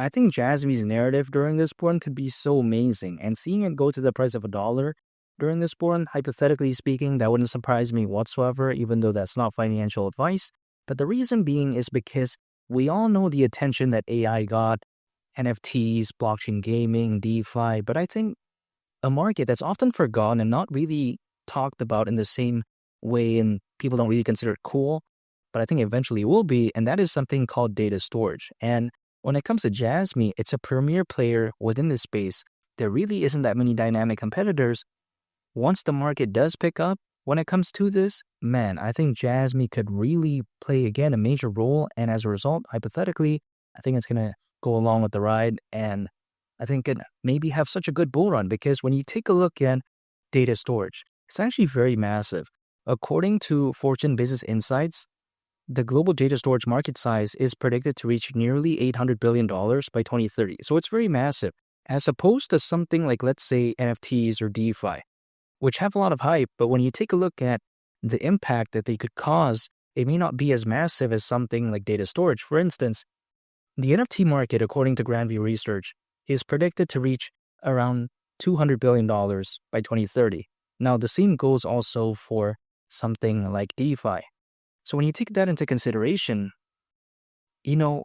I think Jasmy's narrative during this porn could be so amazing, and seeing it go to the price of $1 during this porn, hypothetically speaking, that wouldn't surprise me whatsoever, even though that's not financial advice. But the reason being is because we all know the attention that AI got, NFTs, blockchain gaming, DeFi, but I think a market that's often forgotten and not really talked about in the same way, and people don't really consider it cool, but I think eventually will be, and that is something called data storage. And when it comes to Jasmy, it's a premier player within this space. There really isn't that many dynamic competitors. Once the market does pick up, when it comes to this, man, I think Jasmy could really play again a major role. And as a result, hypothetically, I think it's going to go along with the ride. And I think it maybe have such a good bull run because when you take a look at data storage, it's actually very massive. According to Fortune Business Insights, the global data storage market size is predicted to reach nearly $800 billion by 2030. So it's very massive, as opposed to something like, let's say, NFTs or DeFi, which have a lot of hype. But when you take a look at the impact that they could cause, it may not be as massive as something like data storage. For instance, the NFT market, according to Grandview Research, is predicted to reach around $200 billion by 2030. Now, the same goes also for something like DeFi. So when you take that into consideration,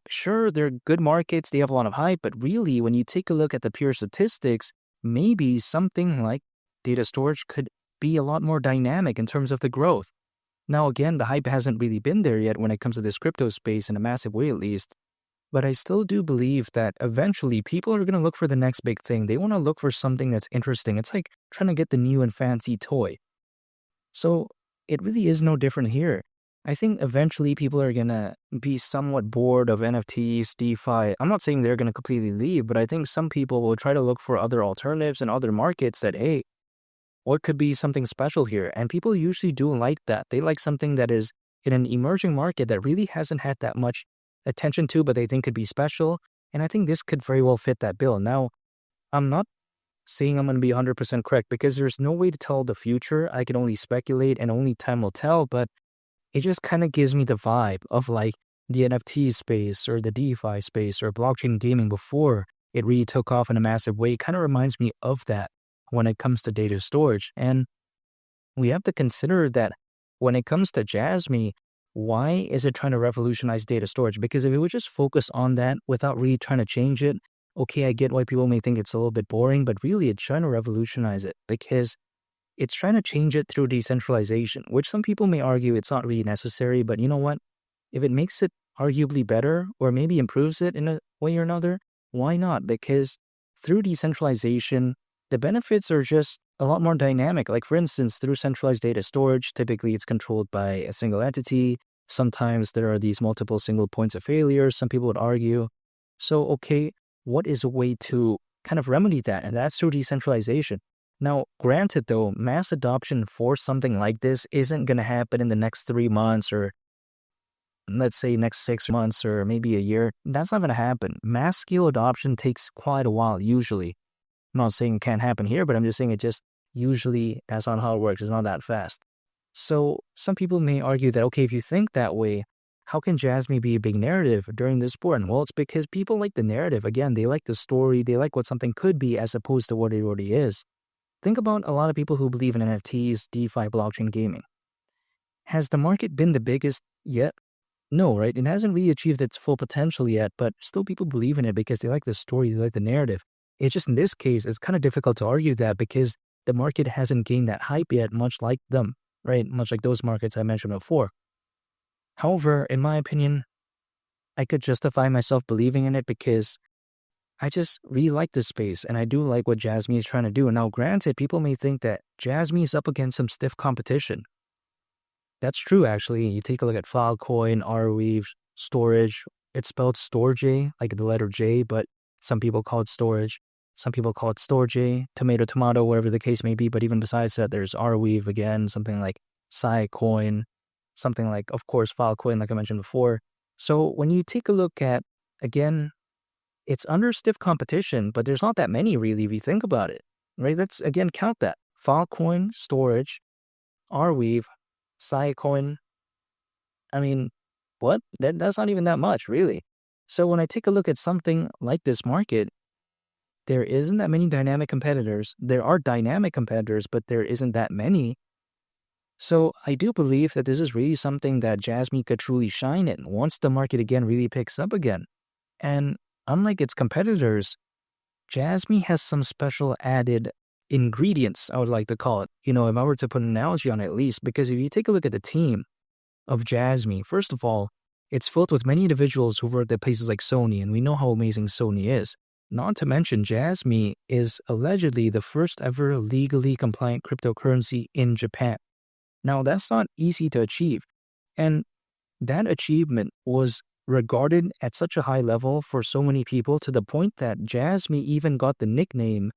sure, they're good markets, they have a lot of hype, but really, when you take a look at the pure statistics, maybe something like data storage could be a lot more dynamic in terms of the growth. Now, again, the hype hasn't really been there yet when it comes to this crypto space in a massive way, at least. But I still do believe that eventually people are going to look for the next big thing. They want to look for something that's interesting. It's like trying to get the new and fancy toy. So it really is no different here. I think eventually people are going to be somewhat bored of NFTs, DeFi. I'm not saying they're going to completely leave, but I think some people will try to look for other alternatives and other markets that, hey, what could be something special here? And people usually do like that. They like something that is in an emerging market that really hasn't had that much attention to, but they think could be special. And I think this could very well fit that bill. Now, I'm not saying I'm going to be 100% correct because there's no way to tell the future. I can only speculate and only time will tell, but it just kind of gives me the vibe of like the NFT space or the DeFi space or blockchain gaming before it really took off in a massive way. It kind of reminds me of that when it comes to data storage. And we have to consider that when it comes to Jasmy, why is it trying to revolutionize data storage? Because if it would just focus on that without really trying to change it, okay, I get why people may think it's a little bit boring, but really it's trying to revolutionize it because it's trying to change it through decentralization, which some people may argue it's not really necessary. But you know what? If it makes it arguably better or maybe improves it in a way or another, why not? Because through decentralization, the benefits are just a lot more dynamic. Like for instance, through centralized data storage, typically it's controlled by a single entity. Sometimes there are these multiple single points of failure, some people would argue. So, okay, what is a way to kind of remedy that? And that's through decentralization. Now, granted though, mass adoption for something like this isn't going to happen in the next 3 months or let's say next 6 months or maybe a year. That's not going to happen. Mass scale adoption takes quite a while usually. I'm not saying it can't happen here, but I'm just saying it just usually, that's not how it works. It's not that fast. So some people may argue that, okay, if you think that way, how can Jasmy be a big narrative during this sport? Well, it's because people like the narrative. Again, they like the story. They like what something could be as opposed to what it already is. Think about a lot of people who believe in NFTs, DeFi, blockchain gaming. Has the market been the biggest yet? No, right? It hasn't really achieved its full potential yet, but still people believe in it because they like the story, they like the narrative. It's just in this case, it's kind of difficult to argue that because the market hasn't gained that hype yet, much like them, right? Much like those markets I mentioned before. However, in my opinion, I could justify myself believing in it because I just really like this space and I do like what Jasmy is trying to do. Now, granted, people may think that Jasmy is up against some stiff competition. That's true, actually. You take a look at Filecoin, Arweave, Storage. It's spelled Storj, like the letter J, but some people call it Storage. Some people call it Storj, tomato, whatever the case may be. But even besides that, there's Arweave again, something like JasmyCoin, something like, of course, Filecoin, like I mentioned before. So when you take a look at, again, it's under stiff competition, but there's not that many really if you think about it, right? Let's, again, count that. Filecoin, Storage, Arweave, JasmyCoin. I mean, what? That's not even that much, really. So when I take a look at something like this market, there isn't that many dynamic competitors. There are dynamic competitors, but there isn't that many. So I do believe that this is really something that Jasmy could truly shine in once the market again really picks up again. And unlike its competitors, Jasmy has some special added ingredients, I would like to call it. If I were to put an analogy on it at least, because if you take a look at the team of Jasmy, first of all, it's filled with many individuals who worked at places like Sony, and we know how amazing Sony is. Not to mention, Jasmy is allegedly the first ever legally compliant cryptocurrency in Japan. Now, that's not easy to achieve, and that achievement was regarded at such a high level for so many people to the point that Jasmy even got the nickname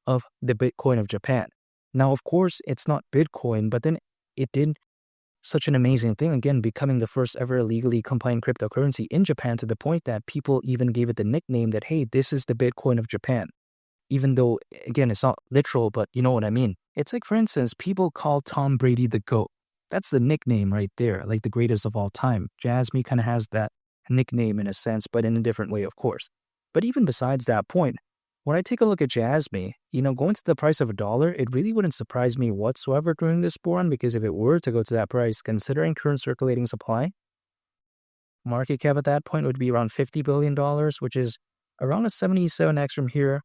of the Bitcoin of Japan. Now, of course, it's not Bitcoin, but then it did such an amazing thing, again, becoming the first ever legally compliant cryptocurrency in Japan to the point that people even gave it the nickname that, hey, this is the Bitcoin of Japan. Even though, again, it's not literal, but you know what I mean. It's like, for instance, people call Tom Brady the GOAT. That's the nickname right there, like the greatest of all time. Jasmy kind of has that nickname in a sense, but in a different way, of course. But even besides that point, when I take a look at Jasmy, going to the price of $1, it really wouldn't surprise me whatsoever during this bull run, because if it were to go to that price, considering current circulating supply, market cap at that point would be around $50 billion, which is around a 77x from here.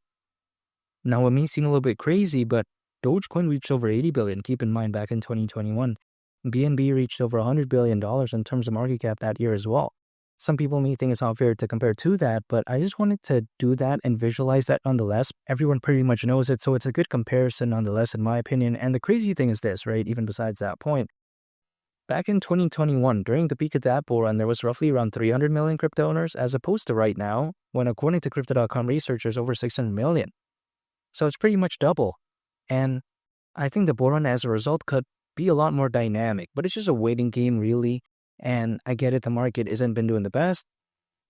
Now, it may seem a little bit crazy, but Dogecoin reached over 80 billion. Keep in mind, back in 2021, BNB reached over $100 billion in terms of market cap that year as well. Some people may think it's not fair to compare to that, but I just wanted to do that and visualize that nonetheless. Everyone pretty much knows it, so it's a good comparison nonetheless, in my opinion. And the crazy thing is this, right? Even besides that point, back in 2021, during the peak of that bull run, there was roughly around 300 million crypto owners, as opposed to right now, when according to Crypto.com researchers, over 600 million. So it's pretty much double. And I think the bull run as a result could be a lot more dynamic, but it's just a waiting game, really. And I get it, the market isn't been doing the best,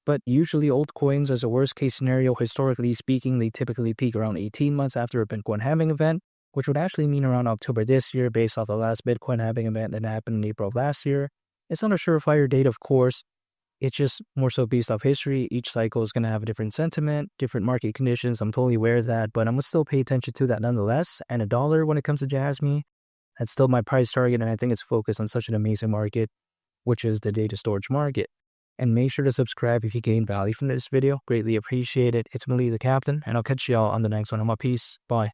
but usually altcoins, as a worst case scenario, historically speaking, they typically peak around 18 months after a Bitcoin halving event, which would actually mean around October this year based off the last Bitcoin halving event that happened in April of last year. It's not a surefire date, of course. It's just more so based off history. Each cycle is going to have a different sentiment, different market conditions. I'm totally aware of that, but I'm going to still pay attention to that nonetheless. And $1 when it comes to Jasmy, that's still my price target, and I think it's focused on such an amazing market, which is the data storage market. And make sure to subscribe if you gain value from this video. Greatly appreciate it. It's Millie the Captain, and I'll catch y'all on the next one. I'm out. Peace. Bye.